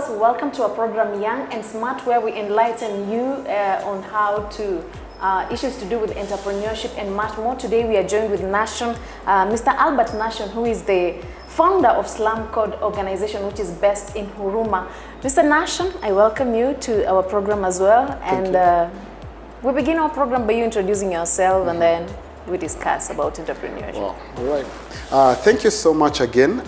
viewers, welcome to our program Young and Smart, where we enlighten you on how to issues to do with entrepreneurship and much more. Today we are joined with Nashon, Mr. Albert Nashon, who is the founder of Slum organization, which is based in Huruma. Mr. Nashon, I welcome you to our program as well. And we begin our program by you introducing yourself, and then we discuss about entrepreneurship. Wow. All right. Thank you so much again.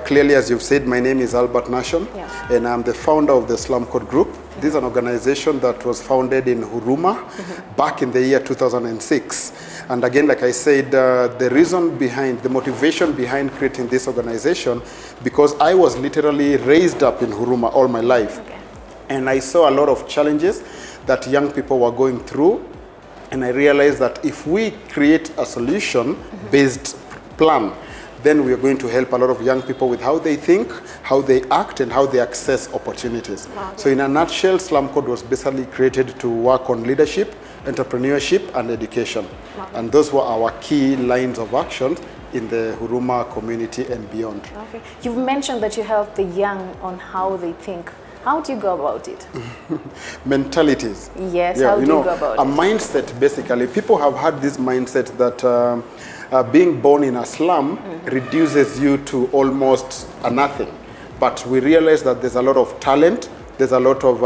Clearly, as you've said, my name is Albert Nashon, and I'm the founder of the Slum Group. This is an organization that was founded in Huruma back in the year 2006. And again, like I said, the reason behind, the motivation behind creating this organization, because I was literally raised up in Huruma all my life. And I saw a lot of challenges that young people were going through. And I realized that if we create a solution-based plan, then we are going to help a lot of young people with how they think, how they act, and how they access opportunities. So in a nutshell, Slum Code was basically created to work on leadership, entrepreneurship, and education. And those were our key lines of action in the Huruma community and beyond. Okay. You've mentioned that you help the young on how they think. How do you go about it? Mentalities. Yes, how do you go about it? A mindset, basically. People have had this mindset that being born in a slum reduces you to almost a nothing. But we realize that there's a lot of talent, there's a lot of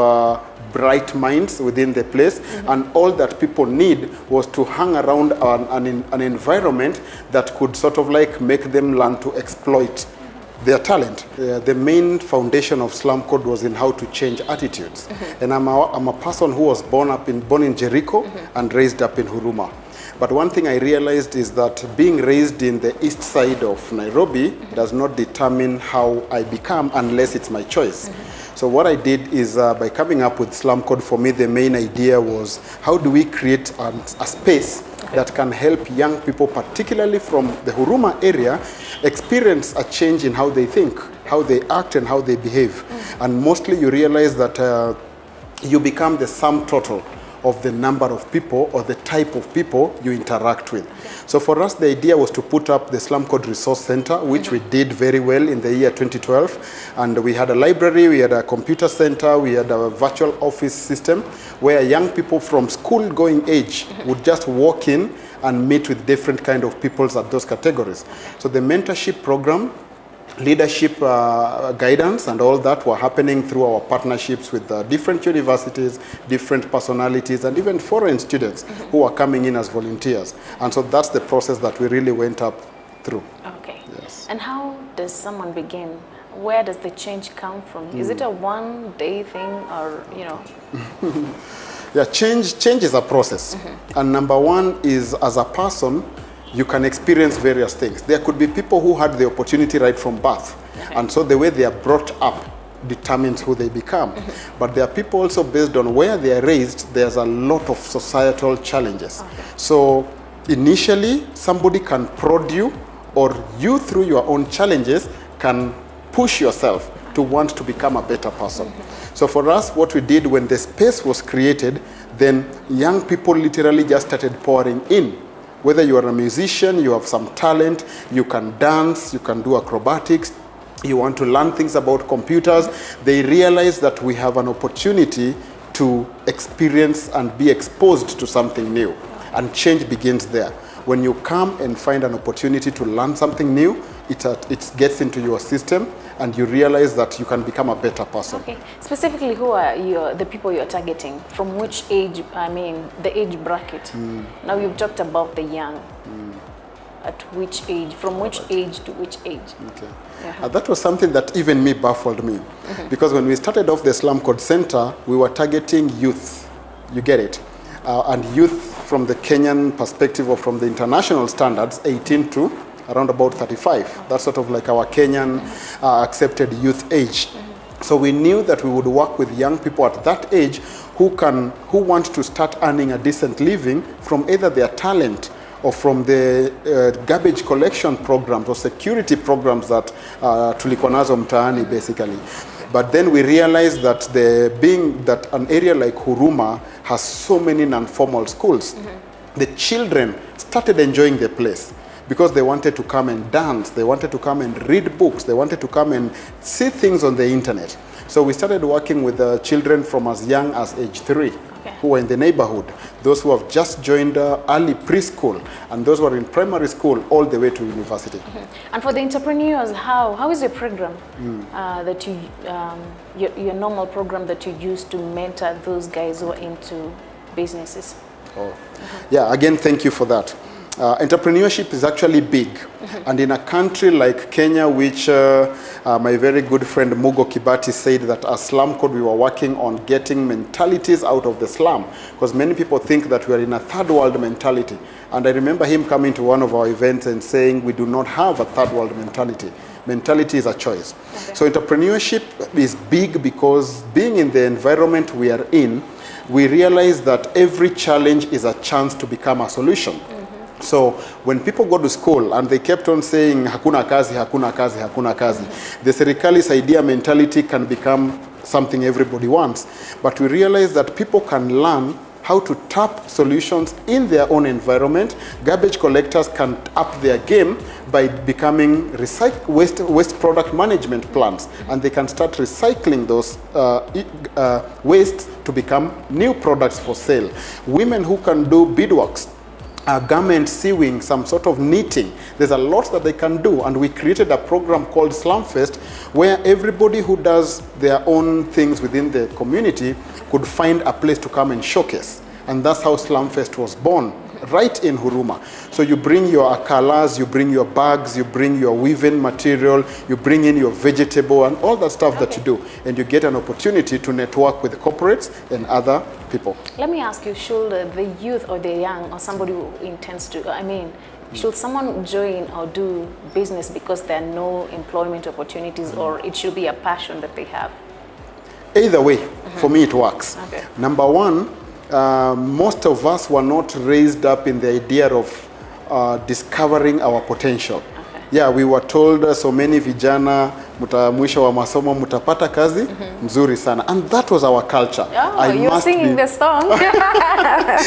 bright minds within the place, and all that people need was to hang around an environment that could sort of like make them learn to exploit their talent. The main foundation of Slum Code was in how to change attitudes. And I'm a person who was born in Jericho and raised up in Huruma. But one thing I realized is that being raised in the east side of Nairobi does not determine how I become unless it's my choice. So what I did is by coming up with Slum Code, for me the main idea was how do we create a space that can help young people, particularly from the Huruma area, experience a change in how they think, how they act, and how they behave. And mostly you realize that you become the sum total of the number of people or the type of people you interact with. So for us, the idea was to put up the Slum Code Resource Center, which we did very well in the year 2012. And we had a library, we had a computer center, we had a virtual office system where young people from school-going age would just walk in and meet with different kind of peoples at those categories. So the mentorship program, leadership guidance, and all that were happening through our partnerships with different universities, different personalities, and even foreign students who are coming in as volunteers. And so that's the process that we really went up through. Okay. Yes. And how does someone begin? Where does the change come from? Is it a one-day thing, or, you know? Yeah, change is a process. And number one is, as a person, you can experience various things. There could be people who had the opportunity right from birth. And so the way they are brought up determines who they become. But there are people also, based on where they are raised, there's a lot of societal challenges. So initially, somebody can prod you, or you through your own challenges can push yourself to want to become a better person. So for us, what we did when the space was created, then young people literally just started pouring in. Whether you are a musician, you have some talent, you can dance, you can do acrobatics, you want to learn things about computers, they realize that we have an opportunity to experience and be exposed to something new. And change begins there. When you come and find an opportunity to learn something new, it gets into your system, and you realize that you can become a better person. Okay. Specifically, who are the people you're targeting? From which age, I mean, the age bracket? Now you've talked about the young. At which age? From which age to which age? Okay. That was something that even me baffled me. Because when we started off the Slum Code Center, we were targeting youth. You get it? And youth from the Kenyan perspective, or from the international standards, 18 to around about 35. That's sort of like our Kenyan accepted youth age. So we knew that we would work with young people at that age who want to start earning a decent living from either their talent or from the garbage collection programs or security programs that tulikuwa nazo mtaani basically. But then we realized that being that an area like Huruma has so many non-formal schools, the children started enjoying the place. because they wanted to come and dance, they wanted to come and read books, they wanted to come and see things on the internet. So we started working with children from as young as age 3. Who were in the neighborhood, those who have just joined early preschool, and those who are in primary school all the way to university. And for the entrepreneurs, how is your program that you your normal program that you use to mentor those guys who are into businesses? Yeah, again, thank you for that. Entrepreneurship is actually big, and in a country like Kenya, which my very good friend Mugo Kibati said that as Slum Code we were working on getting mentalities out of the slum, because many people think that we are in a third world mentality. And I remember him coming to one of our events and saying we do not have a third world mentality. Mentality is a choice. So entrepreneurship is big because being in the environment we are in, we realize that every challenge is a chance to become a solution. So when people go to school and they kept on saying hakuna kazi, hakuna kazi, hakuna kazi, the serikali's idea mentality can become something everybody wants. But we realize that people can learn how to tap solutions in their own environment. Garbage collectors can up their game by becoming waste product management plants, and they can start recycling those wastes to become new products for sale. Women who can do beadworks, garment sewing, some sort of knitting. There's a lot that they can do, and we created a program called Slum Fest where everybody who does their own things within the community could find a place to come and showcase. And that's how Slum Fest was born, right in Huruma. So you bring your akalas, you bring your bags, you bring your weaving material, you bring in your vegetable and all that stuff that you do, and you get an opportunity to network with corporates and other people. Let me ask you, should the youth or the young or somebody who intends to, should someone join or do business because there are no employment opportunities, or it should be a passion that they have? Either way, for me it works. Number one, most of us were not raised up in the idea of discovering our potential. Yeah, we were told so many vijana mwisho wa masomo mutapata kazi mzuri sana, and that was our culture. You're singing the song.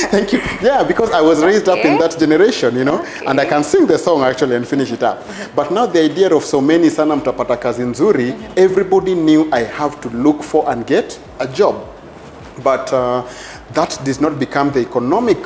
Thank you. Yeah, because I was raised up in that generation, you know, and I can sing the song actually and finish it up. But now the idea of so many sana mutapata kazi nzuri, everybody knew I have to look for and get a job. But that did not become the economic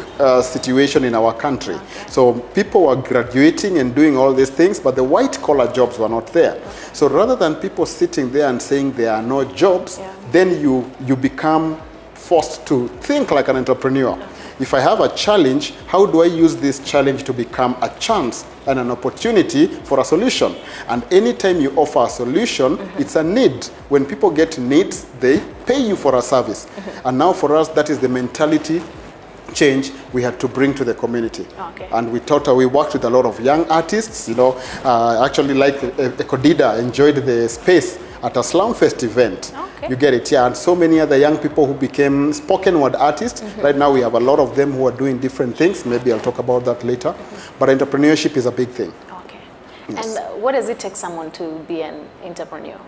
situation in our country. So people were graduating and doing all these things, but the white-collar jobs were not there. So rather than people sitting there and saying there are no jobs, then you become forced to think like an entrepreneur. If I have a challenge, how do I use this challenge to become a chance and an opportunity for a solution? And anytime you offer a solution, it's a need. When people get needs, they pay you for a service. And now for us, that is the mentality change we had to bring to the community. And we worked with a lot of young artists, you know, actually like Ekodida enjoyed the space at a Slum Fest event. You get it, yeah. And so many other young people who became spoken word artists. Right now we have a lot of them who are doing different things. Maybe I'll talk about that later. But entrepreneurship is a big thing. Yes. And what does it take someone to be an entrepreneur?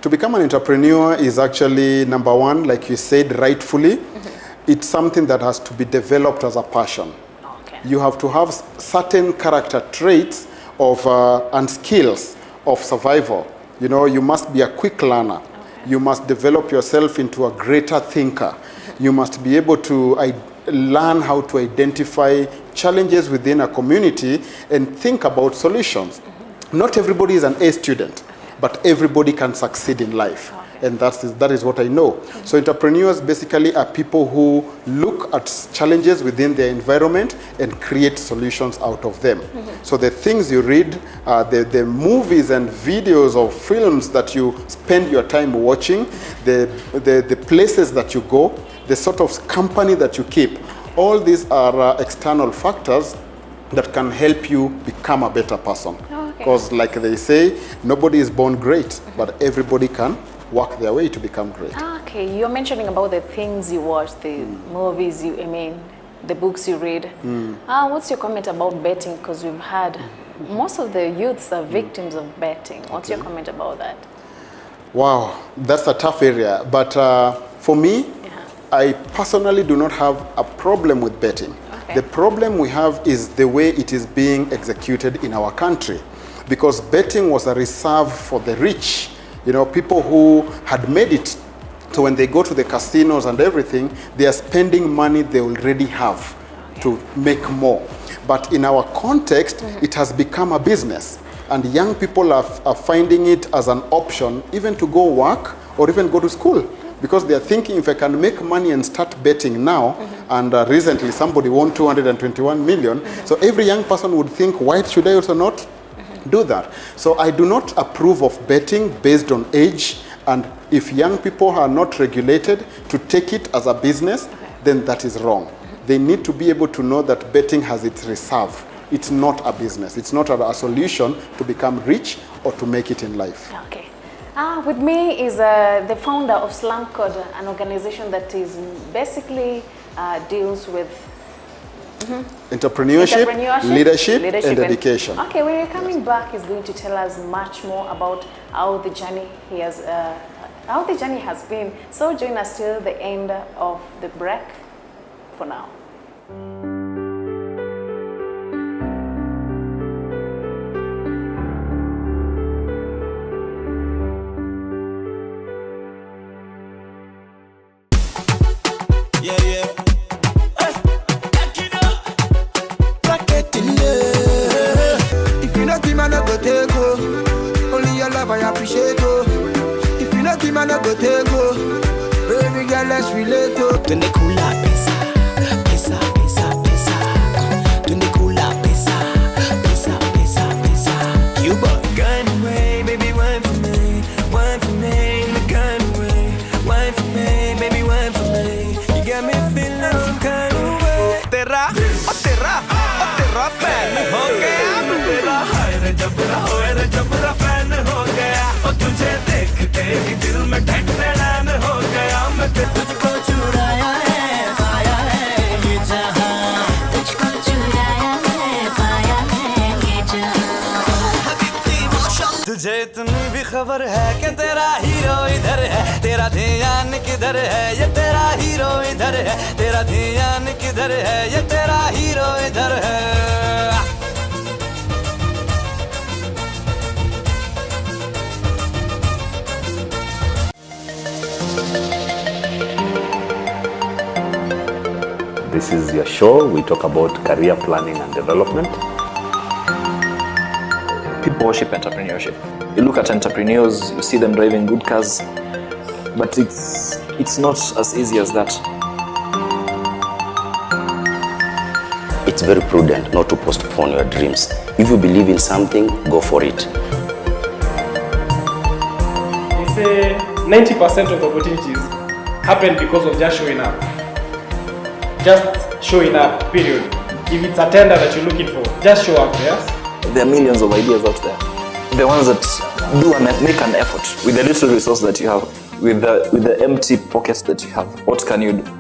To become an entrepreneur is actually, number one, like you said rightfully, it's something that has to be developed as a passion. You have to have certain character traits of and skills of survival. You know, you must be a quick learner. You must develop yourself into a greater thinker. You must be able to learn how to identify challenges within a community and think about solutions. Not everybody is an A student, but everybody can succeed in life. And that is what I know. So entrepreneurs basically are people who look at challenges within their environment and create solutions out of them. So the things you read, the movies and videos or films that you spend your time watching, the places that you go, the sort of company that you keep, all these are external factors that can help you become a better person. Because like they say, nobody is born great, but everybody can work their way to become great. You're mentioning about the things you watch, the movies the books you read. What's your comment about betting? Because we've had most of the youths are victims of betting. What's your comment about that? Wow, that's a tough area. But for me, I personally do not have a problem with betting. The problem we have is the way it is being executed in our country. Because betting was a reserve for the rich. You know, people who had made it, so when they go to the casinos and everything, they are spending money they already have to make more. But in our context, it has become a business. And young people are finding it as an option even to go work or even go to school. Because they are thinking, if I can make money and start betting now, and recently somebody won 221 million, so every young person would think, why should I also not do that? So I do not approve of betting based on age, and if young people are not regulated to take it as a business, then that is wrong. They need to be able to know that betting has its reserve. It's not a business. It's not a solution to become rich or to make it in life. Okay. With me is the founder of Slum, an organization that is basically deals with entrepreneurship, leadership, and education. Okay, when you're coming back, he's going to tell us much more about how the journey has been. So join us till the end of the break for now. Yeah, yeah. If you not give me, I go take go. Only your love I appreciate go. If you not give me, I go take go. Baby girl, let's relate to. Tunde kula pesa, pesa, pesa, pesa. Tunde kula pesa, pesa, pesa, pesa. You boy, gun away, baby, wine for me, wine for me, the gun away, wine for me, baby, wine for me. You got me feeling some kind of way. Tera, tera fan ho gaya, tera hai jabra fan ho gaya. Oh tujhe dekh ke dil mein dhड़कन हो गया. मैं तुझको चुराया है, पाया है ये जहां. तुझको चुराया है, पाया है ये जहां. तुझे इतनी भी खबर है कि तेरा हीरो इधर है, तेरा ध्यान किधर है, ये तेरा हीरो इधर है, तेरा ध्यान किधर है, ये तेरा हीरो इधर है. This is your show. We talk about career planning and development. People worship entrepreneurship. You look at entrepreneurs, you see them driving good cars, but it's not as easy as that. It's very prudent not to postpone your dreams. If you believe in something, go for it. They say 90% of the opportunities happen because of just showing up. Just showing up, period. If it's a tender that you're looking for, just show up, yes? There are millions of ideas out there. The ones that do and make an effort with the little resource that you have, with the empty pockets that you have. What can you do?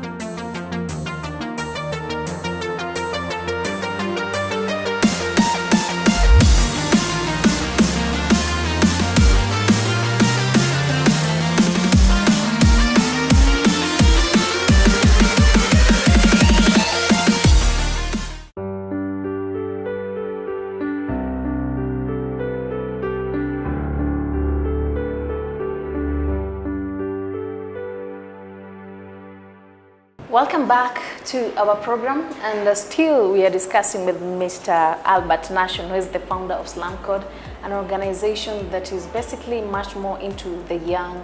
Welcome back to our program, and still we are discussing with Mr. Albert Nashon, who is the founder of Slum, an organization that is basically much more into the young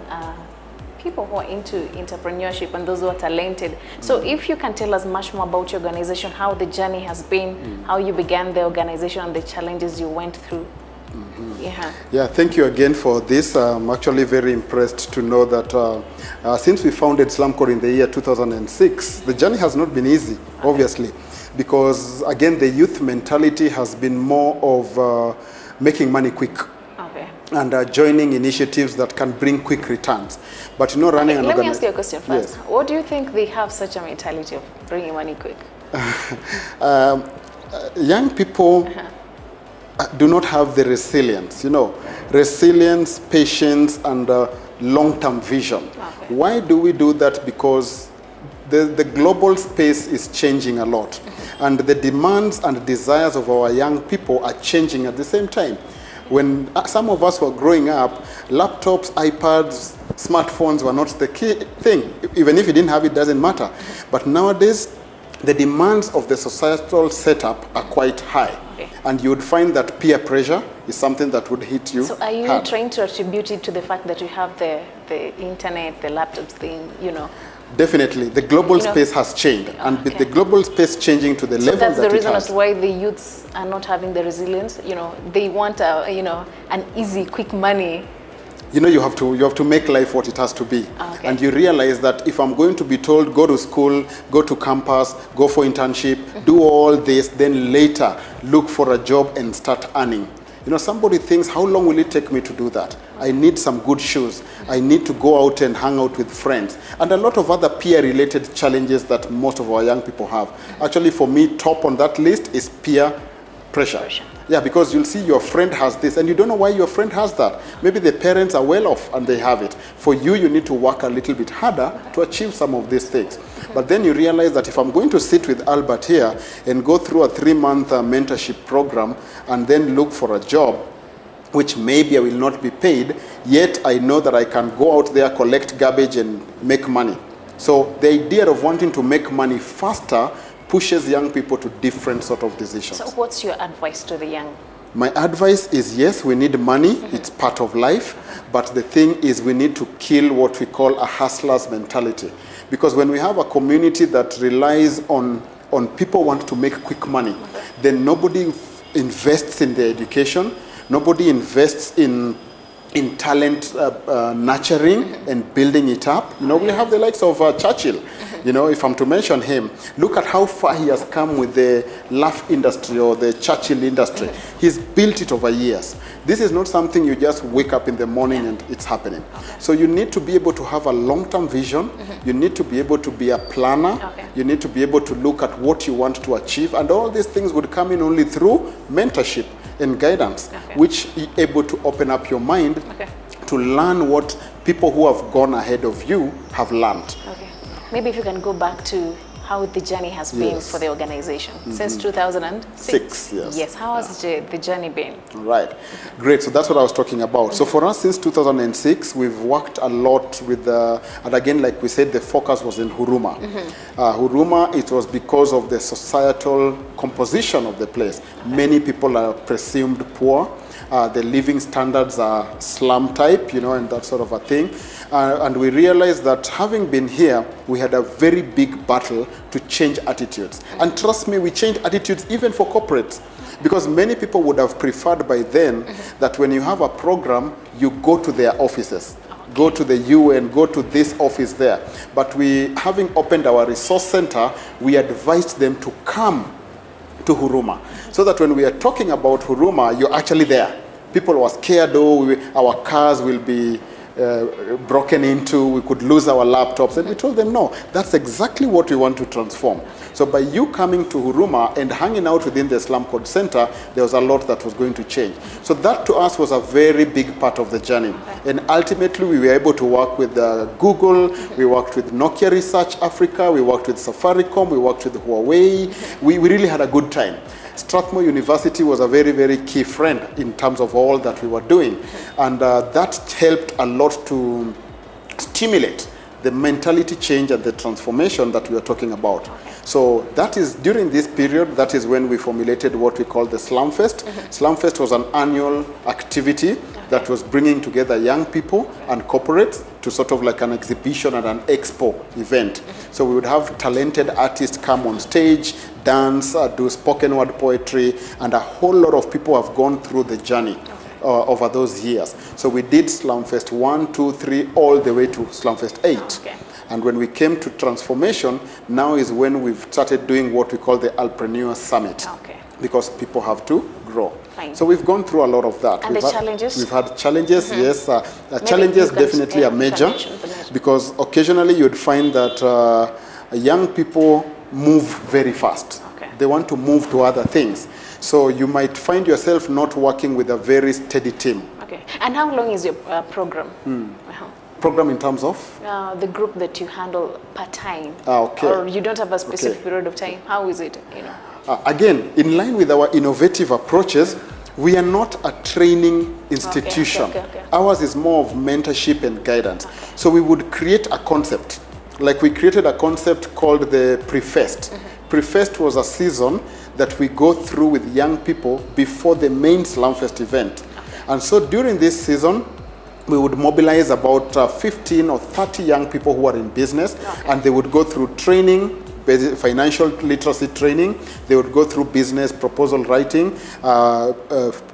people who are into entrepreneurship and those who are talented. So if you can tell us much more about your organization, how the journey has been, how you began the organization and the challenges you went through. Yeah, thank you again for this. I'm actually very impressed to know that since we founded Slum in the year 2006, the journey has not been easy, obviously, because again, the youth mentality has been more of making money quick. And joining initiatives that can bring quick returns. But you know, running an organization... Let me ask you a question first. Yes. What do you think they have such a mentality of bringing money quick? Young people do not have the resilience, resilience, patience, and long-term vision. Why do we do that? Because the global space is changing a lot, and the demands and desires of our young people are changing at the same time. When some of us were growing up, Laptops, iPads, smartphones were not the key thing. Even if you didn't have it, doesn't matter. But nowadays, the demands of the societal setup are quite high. Okay. And you would find that peer pressure is something that would hit you So are you hard. trying to attribute it to the fact that you have the internet, the laptops thing, you know? Definitely, the global You know- space has changed, and with Okay. the global space changing to the So level that's that the it reason has. as to why the youths are not having the resilience. You know, they want an easy, quick money. You know, you have to make life what it has to be. Okay. And you realize that if I'm going to be told, go to school, go to campus, go for internship, do all this, then later look for a job and start earning. You know, somebody thinks, how long will it take me to do that? I need some good shoes. I need to go out and hang out with friends. And a lot of other peer-related challenges that most of our young people have. Actually, for me, top on that list is peer pressure. Yeah, because you'll see your friend has this, and you don't know why your friend has that. Maybe the parents are well off and they have it. For you, you need to work a little bit harder to achieve some of these things. But then you realize that if I'm going to sit with Albert here and go through a 3-month mentorship program and then look for a job, which maybe I will not be paid, yet I know that I can go out there, collect garbage and make money. So the idea of wanting to make money faster pushes young people to different sort of decisions. So what's your advice to the young? My advice is, yes, we need money. It's part of life. But the thing is, we need to kill what we call a hustler's mentality. Because when we have a community that relies on people want to make quick money, then nobody invests in their education. Nobody invests in talent nurturing and building it up. You know, we have the likes of Churchill. You know, if I'm to mention him, look at how far he has come with the laugh industry or the Churchill industry. He's built it over years. This is not something you just wake up in the morning and it's happening. So you need to be able to have a long-term vision. You need to be able to be a planner. You need to be able to look at what you want to achieve. And all these things would come in only through mentorship and guidance, which is able to open up your mind to learn what people who have gone ahead of you have learned. Okay. Maybe if you can go back to how the journey has been for the organization since 2006. Yes. How has the journey been? Right. Great. So that's what I was talking about. So for us, since 2006, we've worked a lot with, and again, like we said, the focus was in Huruma. Huruma, it was because of the societal composition of the place. Many people are presumed poor. The living standards are slum type, you know, and that sort of a thing. And we realized that having been here, we had a very big battle to change attitudes. And trust me, we changed attitudes even for corporates. Because many people would have preferred by then that when you have a program, you go to their offices. Go to the UN, go to this office there. But we, having opened our resource center, we advised them to come to Huruma. So that when we are talking about Huruma, you're actually there. People were scared, our cars will be broken into, we could lose our laptops, and we told them no, that's exactly what we want to transform. So by you coming to Huruma and hanging out within the Slum Code Center, there was a lot that was going to change. So that to us was a very big part of the journey. And ultimately we were able to work with Google, we worked with Nokia Research Africa, we worked with Safaricom, we worked with Huawei. We really had a good time. Strathmore University was a very, very key friend in terms of all that we were doing. And that helped a lot to stimulate the mentality change and the transformation that we are talking about. So that is, during this period, that is when we formulated what we call the Slum Fest. Slum Fest was an annual activity that was bringing together young people and corporates to sort of like an exhibition and an expo event. So we would have talented artists come on stage, dance, do spoken word poetry, and a whole lot of people have gone through the journey over those years. So we did Slumfest 1, 2, 3, all the way to Slumfest 8. And when we came to transformation, now is when we've started doing what we call the Alpreneur Summit. Because people have to grow. So we've gone through a lot of that. And the challenges? We've had challenges, yes. Challenges definitely are major. Because occasionally you'd find that young people move very fast. They want to move to other things. So you might find yourself not working with a very steady team. And how long is your program? Program in terms of? The group that you handle part-time. Or you don't have a specific period of time. How is it? You know? Again, in line with our innovative approaches, We are not a training institution. Okay. Ours is more of mentorship and guidance. So we would create a concept. Like we created a concept called the Pre-Fest. Pre-Fest was a season that we go through with young people before the main Slumfest event. And so during this season, we would mobilize about 15 or 30 young people who are in business, and they would go through training, financial literacy training. They would go through business proposal writing,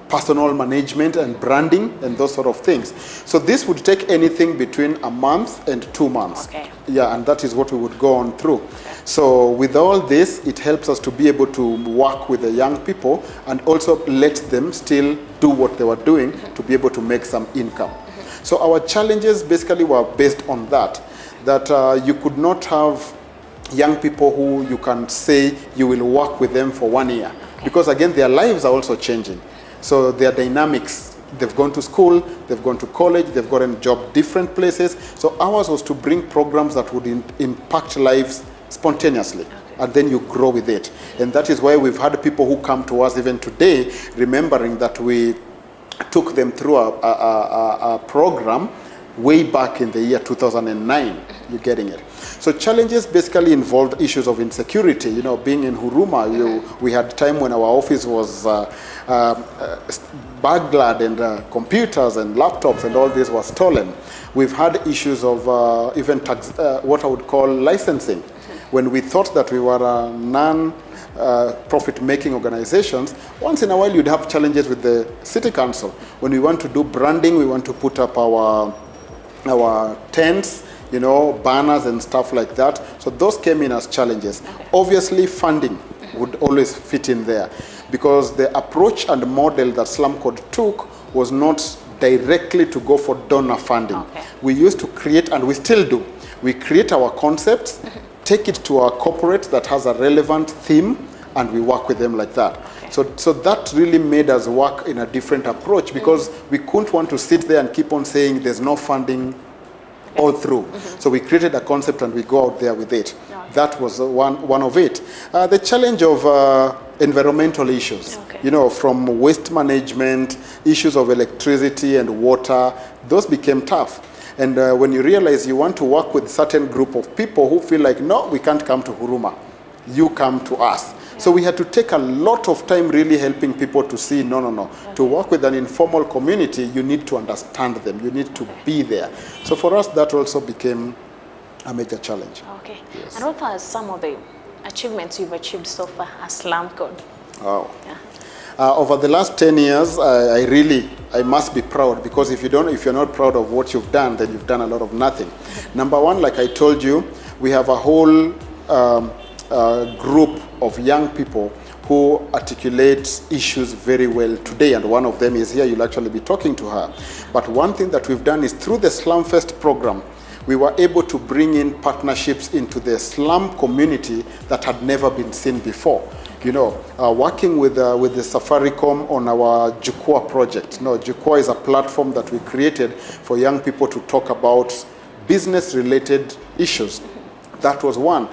personal management and branding, and those sort of things. So this would take anything between a month and 2 months. Yeah, and that is what we would go on through. So with all this, it helps us to be able to work with the young people and also let them still do what they were doing to be able to make some income. So our challenges basically were based on that you could not have young people who you can say you will work with them for 1 year. Because again, their lives are also changing. So their dynamics, they've gone to school, they've gone to college, they've gotten a job different places. So ours was to bring programs that would impact lives spontaneously. And then you grow with it. And that is why we've had people who come to us even today, remembering that we took them through a program way back in the year 2009. You're getting it. So challenges basically involved issues of insecurity. You know, being in Huruma, we had time when our office was burglared, and computers and laptops and all this was stolen. We've had issues of even tax, what I would call licensing. When we thought that we were a profit-making organizations, once in a while you'd have challenges with the city council. When we want to do branding, we want to put up our tents, you know, banners and stuff like that. So those came in as challenges. Obviously, funding would always fit in there, because the approach and model that Slum Code took was not directly to go for donor funding. We used to create, and we still do, we create our concepts, take it to our corporate that has a relevant theme, and we work with them like that. So that really made us work in a different approach, because we couldn't want to sit there and keep on saying there's no funding all through. So we created a concept and we go out there with it. That was one of it. The challenge of environmental issues, you know, from waste management, issues of electricity and water, those became tough. And when you realize you want to work with certain group of people who feel like, no, we can't come to Huruma, you come to us. So we had to take a lot of time really helping people to see, no. To work with an informal community, you need to understand them. You need to be there. So for us, that also became a major challenge. Okay. Yes. And what are some of the achievements you've achieved so far as Slum Code? Wow. Over the last 10 years, I must be proud, because if you're not proud of what you've done, then you've done a lot of nothing. Number one, like I told you, we have a whole group of young people who articulate issues very well today, and one of them is here. You'll actually be talking to her. But one thing that we've done is through the Slumfest program, we were able to bring in partnerships into the slum community that had never been seen before. You know, working with the Safaricom on our Jukwaa project. No, Jukwaa is a platform that we created for young people to talk about business-related issues. That was one.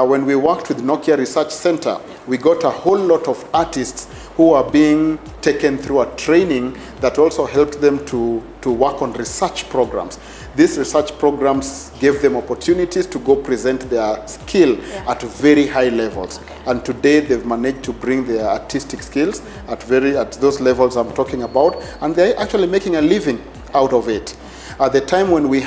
When we worked with Nokia Research Center, we got a whole lot of artists who are being taken through a training that also helped them to work on research programs. These research programs gave them opportunities to go present their skill at very high levels. And today they've managed to bring their artistic skills at those levels I'm talking about, and they're actually making a living out of it. At the time when we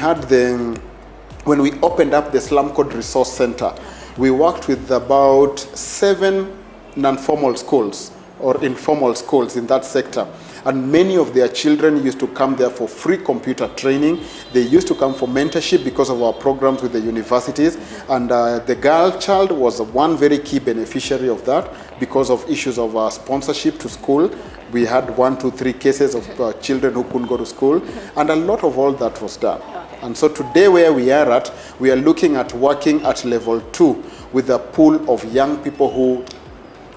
opened up the Slum Code Resource Center, we worked with about 7 non-formal schools or informal schools in that sector. And many of their children used to come there for free computer training. They used to come for mentorship because of our programs with the universities. And the girl child was one very key beneficiary of that because of issues of sponsorship to school. We had 1, 2, 3 cases of children who couldn't go to school. And a lot of all that was done. And so today where we are looking at working at level 2 with a pool of young people who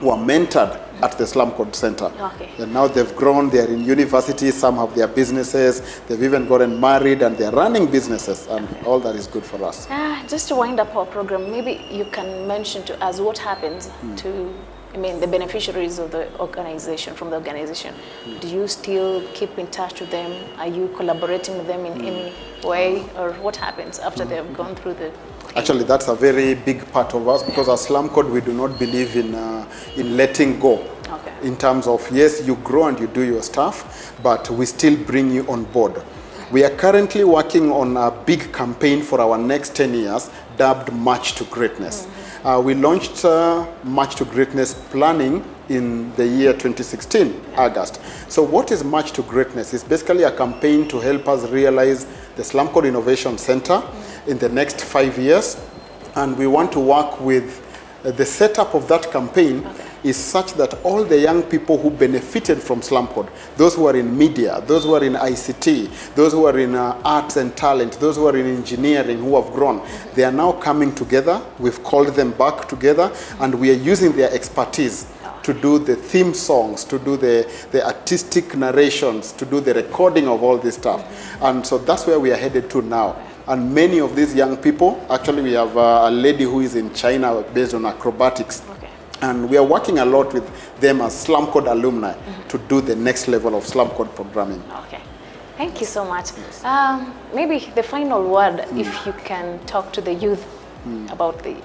were mentored at the Slum Code Center. And now they've grown, they're in university, some have their businesses, they've even gotten married and they're running businesses, and all that is good for us. Just to wind up our program, maybe you can mention to us what happens to I mean, the beneficiaries of the organization, from the organization, do you still keep in touch with them? Are you collaborating with them in any way, or what happens after they have gone through the thing? Actually, that's a very big part of us, because as Slum Code, we do not believe in letting go. Okay. In terms of, yes, you grow and you do your stuff, but we still bring you on board. We are currently working on a big campaign for our next 10 years, dubbed March to Greatness. We launched March to Greatness planning in the year 2016, August. So what is March to Greatness? It's basically a campaign to help us realize the Slum Code Innovation Center in the next 5 years. And we want to work with the setup of that campaign is such that all the young people who benefited from Slum Code, those who are in media, those who are in ICT, those who are in arts and talent, those who are in engineering, who have grown, they are now coming together. We've called them back together, and we are using their expertise to do the theme songs, to do the artistic narrations, to do the recording of all this stuff. And so that's where we are headed to now. And many of these young people, actually we have a lady who is in China based on acrobatics. And we are working a lot with them as Slum Code alumni to do the next level of Slum Code programming. Okay, thank you so much. Maybe the final word, if you can talk to the youth about the,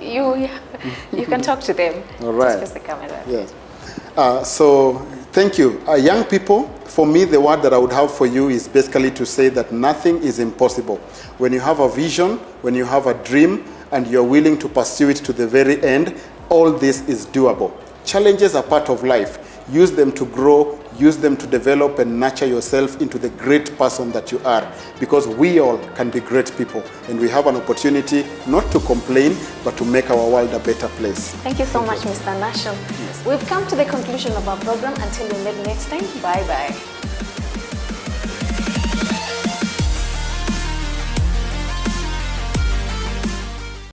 you can talk to them. All right. Just face the camera. Yes. So thank you. Young people, for me, the word that I would have for you is basically to say that nothing is impossible. When you have a vision, when you have a dream, and you're willing to pursue it to the very end, all this is doable. Challenges are part of life. Use them to grow, use them to develop and nurture yourself into the great person that you are, because we all can be great people, and we have an opportunity not to complain, but to make our world a better place. Thank you so much, Mr. Nashon. We've come to the conclusion of our program. Until we meet next time, bye-bye.